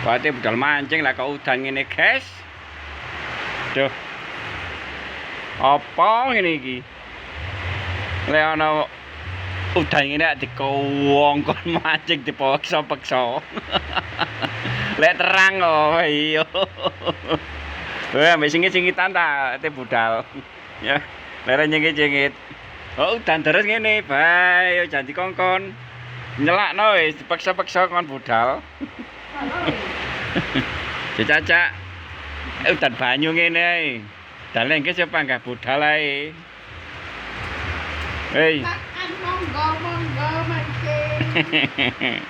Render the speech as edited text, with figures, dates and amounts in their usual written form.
Berarti budal mancing lah kok udan ngene, guys. Duh. Apa ngene iki? Lek ana udan ngene dikowong kon mancing dipaksa-paksa. Lek terang oh iya. Wah, ambek singit-singitan ta te budal. Ya, lek nyengit-nyengit. Oh, udan terus ngene, bae jan dikongkon. Nyelakno wis dipaksa-paksa kon budal. Cacak. Udan banyu ngene ae. Dale engke siapa enggak budal ae. Hei. Monggo mancing.